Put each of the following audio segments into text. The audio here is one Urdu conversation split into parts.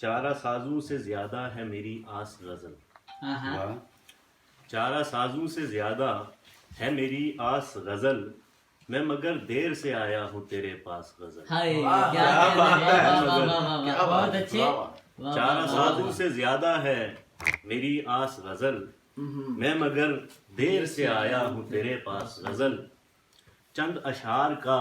چارہ سازوں سے زیادہ ہے میری آس غزل، واہ چارہ سازوں سے زیادہ ہے میری آس غزل، میں مگر دیر سے آیا ہوں تیرے پاس غزل، ہائے واہ، کیا کیا بات ہے، بات واہ ہے، واہ واہ کیا واہ، بات بہت ہے، اچھے، واہ، واہ، چارہ واہ، سازوں سے زیادہ ہے میری آس غزل، میں مگر دیر سے آیا ہوں تیرے پاس غزل، چند اشعار کا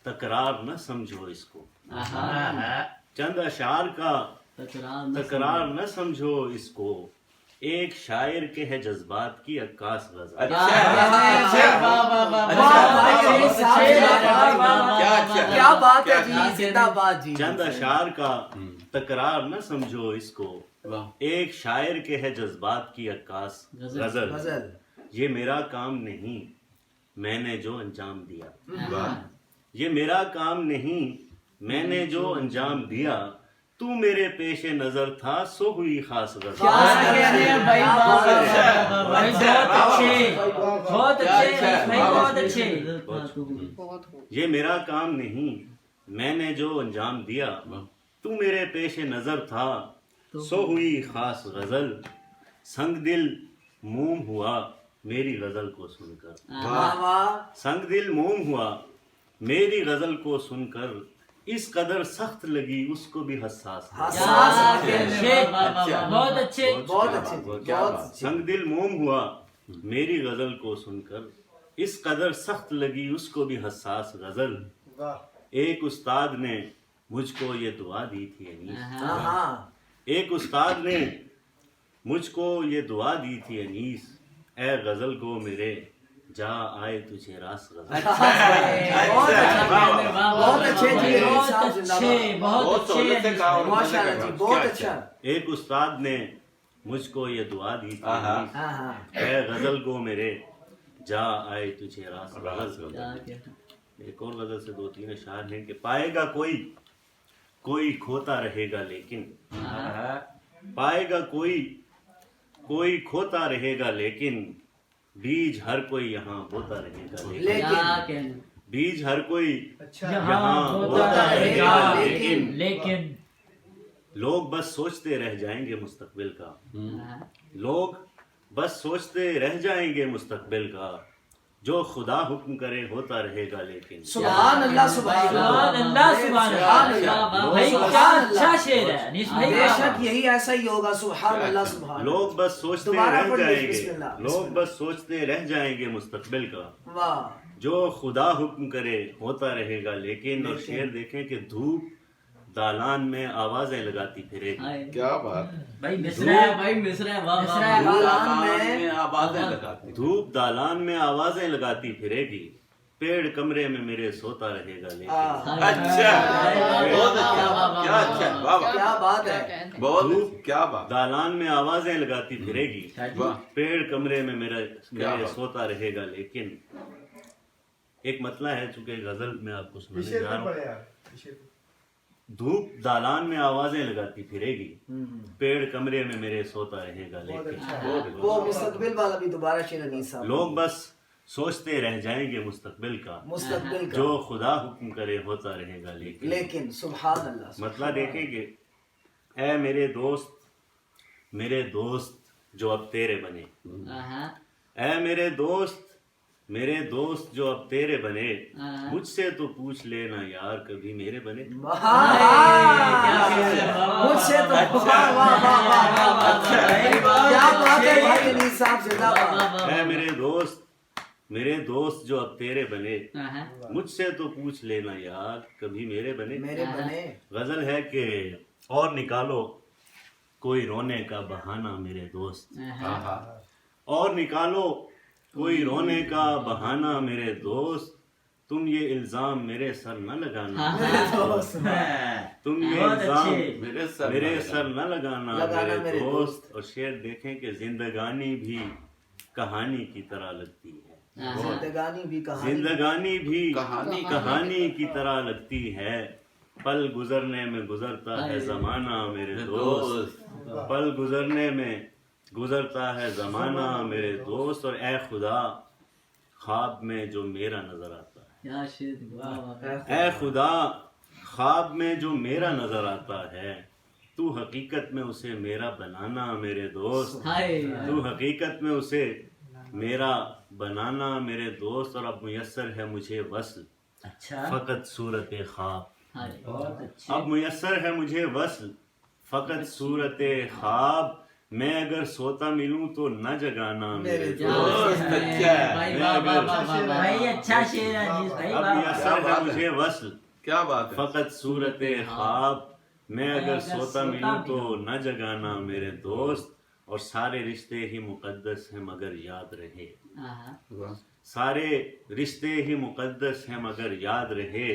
تکرار نہ سمجھو اس کو، آہا، چند اشعار کا تکرار تکرار نہ سمجھو اس کو، ایک شاعر کے ہے جذبات کی عکاس غزل، کیا بات ہے جی، زندہ باد جی، چند اشعار کا تکرار نہ سمجھو اس کو، واہ ایک شاعر کے ہے جذبات کی عکاس غزل، غزل یہ میرا کام نہیں میں نے جو انجام دیا، واہ، یہ میرا کام نہیں میں نے جو انجام دیا، تو میرے پیش نظر تھا سو ہوئی خاص غزل، کیا کہنے ہیں بھائی، واہ، واہ، واہ، واہ، بھائی بہت اچھے، بہت اچھے بھائی، بہت اچھے، یہ میرا کام نہیں میں نے جو انجام دیا، تو میرے پیش نظر تھا سو ہوئی خاص غزل، سنگ دل موم ہوا میری غزل کو سن کر، واہ واہ، سنگ دل موم ہوا میری غزل کو سن کر، اس قدر سخت لگی اس کو بھی حساس غزل، کیا کہنے ہیں، واہ، واہ، واہ، بہت اچھے، بہت اچھے جی، بہت اچھے، سنگ دل موم ہوا میری غزل کو سن کر، اس قدر سخت لگی اس کو بھی حساس غزل، ایک استاد نے مجھ کو یہ دعا دی تھی انیس، ہاں ہاں، ایک استاد نے مجھ کو یہ دعا دی تھی انیس، اے غزل گو میرے جا آئے تجھے راس غزل، بہت اچھا، بہت اچھے جی، بہت اچھے، بہت اچھے، ماشاء اللہ جی، بہت اچھا، ایک استاد نے مجھ کو یہ دعا دی تھی انیس، ہاں ہاں، اے غزل گو میرے جا آئے تجھے راس غزل، کیا کہنے، ایک اور غزل سے دو تین اشعار ہیں کہ پائے گا کوئی کھوتا رہے گا لیکن، پائے گا کوئی کھوتا رہے گا لیکن، بیج ہر کوئی یہاں ہوتا رہے گا لیکن، کیا کہنے، بیج ہر کوئی یہاں ہوتا رہے گا لیکن، لوگ بس سوچتے رہ جائیں گے مستقبل کا، لوگ بس سوچتے رہ جائیں گے مستقبل کا، جو خدا حکم کرے ہوتا رہے گا لیکن، سبحان اللہ، سبحان سبحان اللہ، سبحان اللہ، بھائی کیا اچھا شعر ہے انیس بھائی، بے شک یہی ایسا ہی ہوگا، سبحان اللہ، سبحان اللہ، لوگ بس سوچتے دوبارہ رہ پڑھیے، جائیں بسم گے، اللہ، بسم لوگ اللہ، بس سوچتے رہ جائیں گے مستقبل کا، واہ، جو خدا حکم کرے ہوتا رہے گا لیکن، اور شعر دیکھیں کہ دھوپ دالان میں آوازیں لگاتی پھرے گی، کیا بات، بھائی مصرع ہے، بھائی مصرع ہے، واہ مصرع واہ، ہے، دالان میں آوازیں لگاتی، دھوپ دالان میں آوازیں لگاتی پھرے گی، پیڑ کمرے میں میرے سوتا رہے گا لیکن، اچھا، بہت اچھا، کیا اچھا، واہ واہ، کیا بات ہے، بہت اچھا، کیا بات، دالان میں آوازیں لگاتی پھرے گی، واہ، پیڑ کمرے میں میرے بات؟ سوتا رہے گا لیکن، ایک مطلب ہے چونکہ غزل میں آپ کو سنانے جا رہا ہوں، دھوپ دالان میں آوازیں لگاتی پھرے گی، پیڑ کمرے میں میرے سوتا رہے گا لیکن، وہ مستقبل والا بھی دوبارہ شعر انیس صاحب، لوگ بس سوچتے رہ جائیں گے مستقبل کا، مستقبل کا، جو خدا حکم کرے ہوتا رہے گا لیکن، لیکن سبحان اللہ، مطلب دیکھیں کہ اے میرے دوست جو اب تیرے بنے، اے میرے دوست جو اب تیرے بنے، مجھ سے تو پوچھ لینا یار کبھی میرے بنے، مجھ سے تو واہ واہ واہ واہ واہ، کیا بات ہے بھائی انیس صاحب، زندہ باد، اے میرے دوست جو اب تیرے بنے، مجھ سے تو پوچھ لینا یار کبھی میرے بنے، میرے بنے، غزل ہے کہ اور نکالو کوئی رونے کا بہانہ میرے دوست، اور نکالو کوئی رونے کا بہانہ میرے دوست، تم یہ الزام میرے سر نہ لگانا، تم یہ الزام میرے سر نہ لگانا میرے دوست، اور شعر دیکھیں کہ زندگانی بھی کہانی کی طرح لگتی ہے، زندگانی بھی کہانی، زندگانی بھی کہانی کی طرح لگتی ہے، پل گزرنے میں گزرتا ہے زمانہ میرے دوست، پل گزرنے میں گزرتا ہے زمانہ میرے دوست، اور اے خدا خواب میں جو میرا نظر آتا ہے، اے خدا خواب میں جو میرا نظر آتا ہے، تو حقیقت میں اسے میرا بنانا میرے دوست ہائے تو حقیقت میں اسے میرا بنانا میرے دوست اور اب میسر ہے مجھے وصل اچھا فقط صورت خواب ہائے اب میسر ہے مجھے وصل فقط صورت خواب میں اگر سوتا ملوں تو نہ جگانا میرے دوست بھائی واہ واہ واہ واہ بھائی اچھا شعر ہے عزیز بھائی اب واہ میسر ہے مجھے وصل کیا بات ہے فقط صورت خواب میں اگر سوتا ملوں تو نہ جگانا میرے دوست اور سارے رشتے ہی مقدس ہیں مگر یاد رہے سارے رشتے ہی مقدس ہیں مگر یاد رہے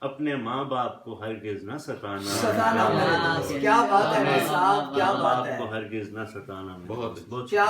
اپنے ماں باپ کو ہرگز نہ ستانا ستانا میرے دوست کیا بات ہے بھائی صاحب کیا ماں بات باپ ہے کو ہرگز نہ ستانا بہت بہت کیا